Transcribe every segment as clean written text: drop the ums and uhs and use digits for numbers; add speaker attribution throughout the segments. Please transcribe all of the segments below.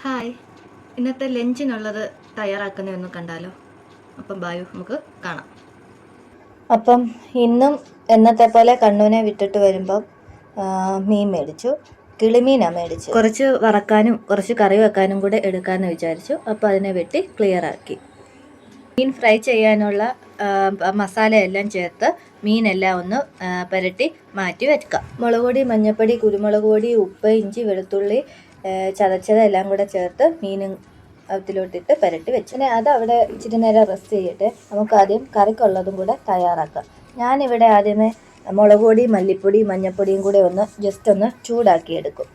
Speaker 1: Hi, ഇന്നത്തെ ലഞ്ചിനുള്ളത് തയ്യാറാക്കുന്നതൊന്ന് കണ്ടാലോ? അപ്പം ബായു, നമുക്ക് കാണാം. അപ്പം ഇന്നും എന്നത്തെ പോലെ കണ്ണൂനെ വിട്ടിട്ട് വരുമ്പം മീൻ മേടിച്ചു. കിളിമീനാണ് മേടിച്ചു. കുറച്ച് വറക്കാനും കുറച്ച് കറി വെക്കാനും കൂടെ എടുക്കാമെന്ന് വിചാരിച്ചു. അപ്പോൾ അതിനെ വെട്ടി ക്ലിയർ ആക്കി. മീൻ ഫ്രൈ ചെയ്യാനുള്ള മസാലയെല്ലാം ചേർത്ത് മീനെല്ലാം ഒന്ന് പുരട്ടി മാറ്റി വെക്കാം. മുളക് പൊടി, മഞ്ഞൾപ്പൊടി, കുരുമുളക് പൊടി, ഉപ്പ്, ഇഞ്ചി, വെളുത്തുള്ളി ചതച്ചതെല്ലാം കൂടെ ചേർത്ത് മീനും അതിലോട്ടിട്ട് പുരട്ടി വെച്ചു. പിന്നെ അത് അവിടെ ഇച്ചിരി നേരം റെസ്റ്റ് ചെയ്യട്ടെ. നമുക്ക് ആദ്യം കറിക്കുള്ളതും കൂടെ തയ്യാറാക്കാം. ഞാനിവിടെ ആദ്യമേ മുളക് പൊടി, മല്ലിപ്പൊടി, മഞ്ഞൾപ്പൊടിയും കൂടെ ജസ്റ്റ് ഒന്ന് ചൂടാക്കിയെടുക്കും.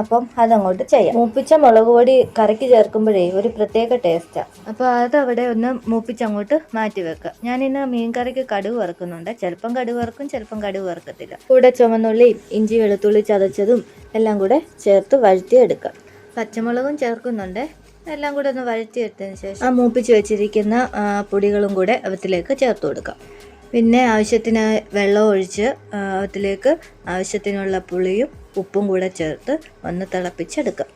Speaker 1: അപ്പം അതങ്ങോട്ട് ചെയ്യാം. മൂപ്പിച്ച മുളക് പൊടി കറിക്ക് ചേർക്കുമ്പോഴേ ഒരു പ്രത്യേക ടേസ്റ്റാണ്. അപ്പോൾ അതവിടെ ഒന്ന് മൂപ്പിച്ചങ്ങോട്ട് മാറ്റി വെക്കുക. ഞാനിന്ന് മീൻ കറിക്ക് കടുക് വറുക്കുന്നുണ്ട്. ചിലപ്പം കടുക് വറുക്കും, ചിലപ്പം കടുക് വറുക്കത്തില്ല. കൂടെ ചുവന്നുള്ളിയും ഇഞ്ചി വെളുത്തുള്ളി ചതച്ചതും എല്ലാം കൂടെ ചേർത്ത് വഴറ്റിയെടുക്കാം. പച്ചമുളകും ചേർക്കുന്നുണ്ട്. എല്ലാം കൂടെ ഒന്ന് വഴറ്റിയെടുത്തതിന് ശേഷം ആ മൂപ്പിച്ച് വെച്ചിരിക്കുന്ന പൊടികളും കൂടെ അവത്തിലേക്ക് ചേർത്ത് കൊടുക്കാം. പിന്നെ ആവശ്യത്തിന് വെള്ളം ഒഴിച്ച് അതിലേക്ക് ആവശ്യത്തിനുള്ള പുളിയും ഉപ്പും കൂടെ ചേർത്ത് ഒന്ന് തിളപ്പിച്ചെടുക്കാം.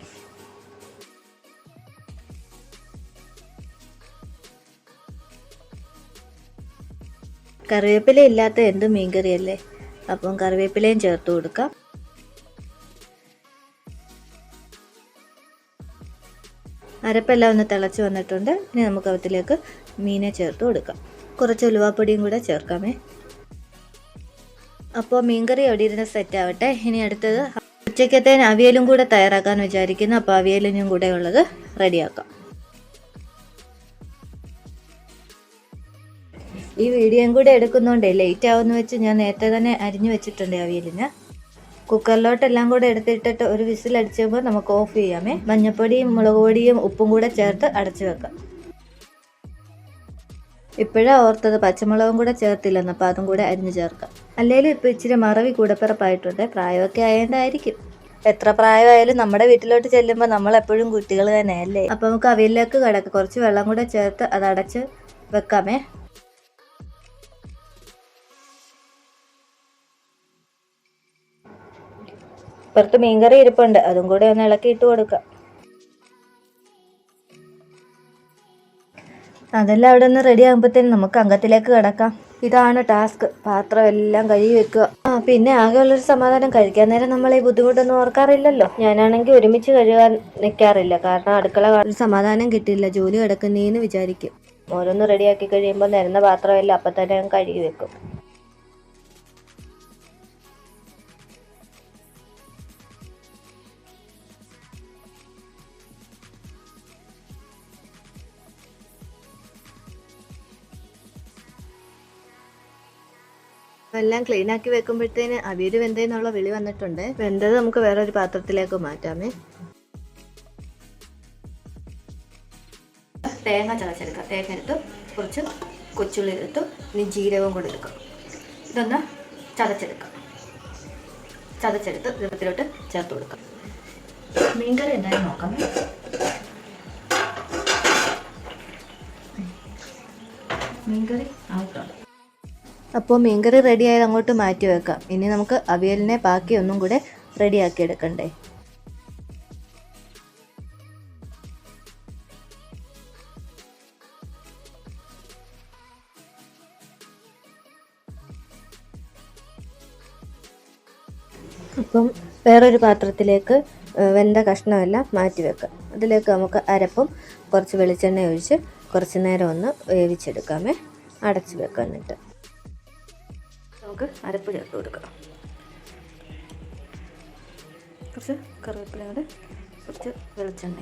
Speaker 1: കറിവേപ്പില ഇല്ലാത്ത എന്ത് മീൻകറിയല്ലേ, അപ്പം കറിവേപ്പിലയും ചേർത്ത് കൊടുക്കാം. അരപ്പെല്ലാം ഒന്ന് തിളച്ച് വന്നിട്ടുണ്ട്. ഇനി നമുക്ക് അതിലേക്ക് മീനെ ചേർത്ത് കൊടുക്കാം. കുറച്ച് ഉലുവാപ്പൊടിയും കൂടെ ചേർക്കാമേ. അപ്പോൾ മീൻകറി അവിടെ ഇരുന്ന് സെറ്റ് ആവട്ടെ. ഇനി അടുത്തത് ഉച്ചക്കത്തേന് അവിയലും കൂടെ തയ്യാറാക്കാമെന്ന് വിചാരിക്കുന്നു. അപ്പോൾ അവിയലിനും കൂടെ ഉള്ളത് റെഡിയാക്കാം. ഈ വീഡിയോയും കൂടെ എടുക്കുന്നതുകൊണ്ടേ ലേറ്റ് ആവുമെന്ന് വെച്ച് ഞാൻ നേരത്തെ തന്നെ അരിഞ്ഞു വെച്ചിട്ടുണ്ട് അവിയലിന്. കുക്കറിലോട്ടെല്ലാം കൂടെ എടുത്തിട്ടിട്ട് ഒരു വിസിലടിച്ചുമ്പോൾ നമുക്ക് ഓഫ് ചെയ്യാമേ. മഞ്ഞൾപ്പൊടിയും മുളക് പൊടിയും ഉപ്പും കൂടെ ചേർത്ത് അടച്ചു വെക്കാം. ഇപ്പോഴാണ് ഓർത്തത് പച്ചമുളകും കൂടെ ചേർത്തില്ലെന്ന്, അപ്പോൾ അതും കൂടെ അരിഞ്ഞ് ചേർക്കാം. അല്ലെങ്കിലും ഇപ്പോൾ ഇച്ചിരി മറവി കൂടപ്പിറപ്പായിട്ടുണ്ട്. പ്രായമൊക്കെ ആയതുകൊണ്ടായിരിക്കും. എത്ര പ്രായമായാലും നമ്മുടെ വീട്ടിലോട്ട് ചെല്ലുമ്പോൾ നമ്മളെപ്പോഴും കുട്ടികൾ തന്നെയല്ലേ. അപ്പോൾ നമുക്ക് അവിയലിലേക്ക് കിടക്കാം. കുറച്ച് വെള്ളം കൂടെ ചേർത്ത് അത് അടച്ച് വെക്കാമേ. പുറത്ത് മീൻകറി ഇരിപ്പുണ്ട്, അതും കൂടെ ഒന്ന് ഇളക്കി ഇട്ട് കൊടുക്കാം. അതെല്ലാം അവിടെ നിന്ന് റെഡി ആകുമ്പോഴത്തേനും നമുക്ക് അംഗത്തിലേക്ക് കിടക്കാം. ഇതാണ് ടാസ്ക്. പാത്രം എല്ലാം കഴുകി വെക്കുക. പിന്നെ ആകെയുള്ളൊരു സമാധാനം, കഴിക്കാൻ നേരം നമ്മൾ ഈ ബുദ്ധിമുട്ടൊന്നും ഓർക്കാറില്ലല്ലോ. ഞാനാണെങ്കിൽ ഒരുമിച്ച് കഴുകാൻ നിൽക്കാറില്ല. കാരണം അടുക്കള ഒരു സമാധാനം കിട്ടില്ല, ജോലി കിടക്കുന്നേന്ന് വിചാരിക്കും. ഓരോന്ന് റെഡിയാക്കി കഴിയുമ്പോൾ നിരന്ന പാത്രമെല്ലാം അപ്പം തന്നെ കഴുകി വെക്കും. എല്ലാം ക്ലീൻ ആക്കി വെക്കുമ്പോഴത്തേന് അവിയൽ വെന്തേന്നുള്ള വിളി വന്നിട്ടുണ്ട്. വെന്തത് നമുക്ക് വേറൊരു പാത്രത്തിലേക്ക് മാറ്റാമേ. തേങ്ങ ചതച്ചെടുക്കാം. തേങ്ങ എടുത്ത് കുറച്ച് കൊച്ചുള്ളി എടുത്തു, ഇനി ജീരകവും കൂടി എടുക്കാം. ഇതൊന്ന് ചതച്ചെടുക്കാം. ചതച്ചെടുത്ത് വെള്ളത്തിലോട്ട് ചേർത്ത് കൊടുക്കാം. മീൻകറി എന്തായാലും നോക്കാം. മീൻകറി ആയിട്ടുണ്ട്. അപ്പോൾ മീൻകറി റെഡിയായത് അങ്ങോട്ട് മാറ്റി വെക്കാം. ഇനി നമുക്ക് അവിയലിനെ ബാക്കി ഒന്നും കൂടെ റെഡിയാക്കി എടുക്കണ്ടേ. അപ്പം വേറൊരു പാത്രത്തിലേക്ക് വെന്ത കഷ്ണമെല്ലാം മാറ്റി വെക്കാം. അതിലേക്ക് നമുക്ക് അരപ്പും കുറച്ച് വെളിച്ചെണ്ണ ഒഴിച്ച് കുറച്ച് നേരം ഒന്ന് വേവിച്ചെടുക്കാമേ. അടച്ച് വെക്കാം. എന്നിട്ട് നമുക്ക് അരപ്പ് ചേർത്ത് കൊടുക്കാം. കുറച്ച് കറിവേപ്പിലയുടെ കുറച്ച് വെളിച്ചെണ്ണ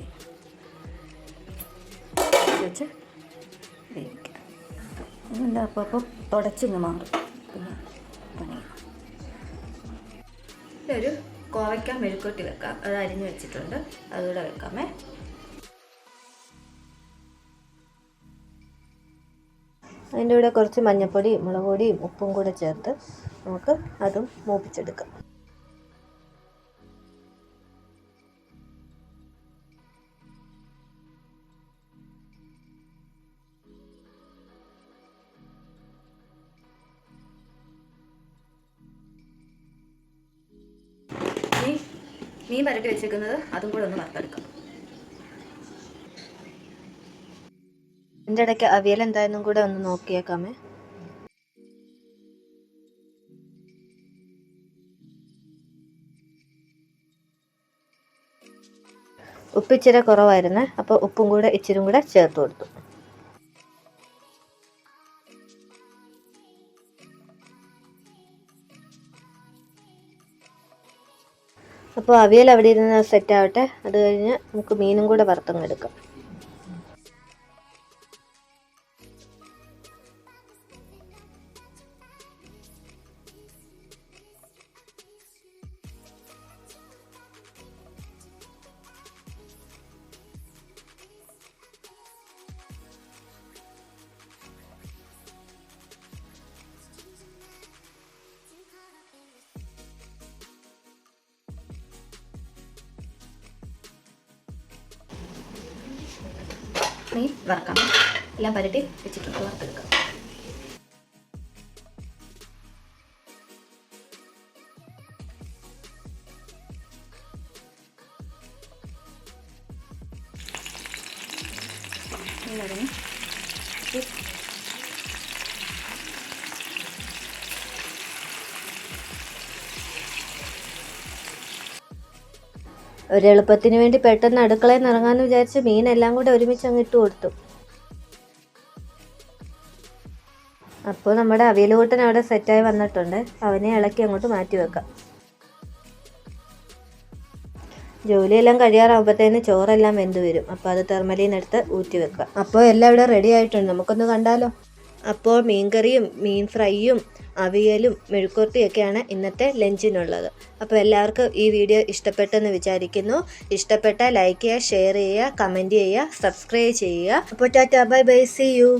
Speaker 1: വെച്ച് വേവിക്കാം. നല്ല അപ്പം തുടച്ചിങ്ങ് മാറും. പിന്നെ പണി ഒരു കോവയ്ക്ക മെഴുക്കുവരട്ടി വെക്കാം. അത് അരിഞ്ഞ് വെച്ചിട്ടുണ്ട്, അതുകൂടെ വെക്കാമേ. അതിൻ്റെ കൂടെ കുറച്ച് മഞ്ഞൾപ്പൊടിയും മുളക് പൊടിയും ഉപ്പും കൂടെ ചേർത്ത് നമുക്ക് അതും മൂപ്പിച്ചെടുക്കാം. മീൻ വരട്ടി വെച്ചേക്കുന്നത് അതും കൂടെ ഒന്ന് വറുത്തെടുക്കാം. എൻ്റെ ഇടയ്ക്ക് അവിയൽ എന്തായെന്നും കൂടെ ഒന്ന് നോക്കിയേക്കാമേ. ഉപ്പ് ഇച്ചിരി കുറവായിരുന്നേ, അപ്പോൾ ഉപ്പും കൂടെ ഇച്ചിരി കൂടെ ചേർത്ത് കൊടുത്തു. അപ്പോൾ അവിയൽ അവിടെ ഇരുന്ന് സെറ്റ് ആവട്ടെ. അത് കഴിഞ്ഞ് നമുക്ക് മീനും കൂടെ വറുത്തങ്ങെടുക്കാം. മീൻ വറക്കാം. എല്ലാം പരട്ടി വെച്ചിട്ടുണ്ട്, വറുത്തെടുക്കാം. ഒരെളുപ്പത്തിന് വേണ്ടി പെട്ടെന്ന് അടുക്കളയിൽ നിന്ന് ഇറങ്ങാമെന്ന് വിചാരിച്ച് മീനെല്ലാം കൂടെ ഒരുമിച്ച് അങ്ങ് ഇട്ട് കൊടുത്തു. അപ്പോൾ നമ്മുടെ അവിയലുകൂട്ടൻ അവിടെ സെറ്റായി വന്നിട്ടുണ്ട്. അവനെ ഇളക്കി അങ്ങോട്ട് മാറ്റി വെക്കാം. ജോലിയെല്ലാം കഴിയാറാകുമ്പോഴത്തേന് ചോറെല്ലാം വെന്ത് വരും. അപ്പോൾ അത് തെർമലീനെടുത്ത് ഊറ്റി വെക്കാം. അപ്പോൾ എല്ലാം ഇവിടെ റെഡി ആയിട്ടുണ്ട്, നമുക്കൊന്ന് കണ്ടാലോ. അപ്പോൾ മീൻകറിയും മീൻ ഫ്രൈയും അവിയലും മെഴുക്കുവരട്ടിയൊക്കെയാണ് ഇന്നത്തെ ലഞ്ചിനുള്ളത്. അപ്പോൾ എല്ലാവർക്കും ഈ വീഡിയോ ഇഷ്ടപ്പെട്ടെന്ന് വിചാരിക്കുന്നു. ഇഷ്ടപ്പെട്ടാൽ ലൈക്ക് ചെയ്യുക, ഷെയർ ചെയ്യുക, കമൻറ്റ് ചെയ്യുക, സബ്സ്ക്രൈബ് ചെയ്യുക. അപ്പോൾ tata, bye bye, see U.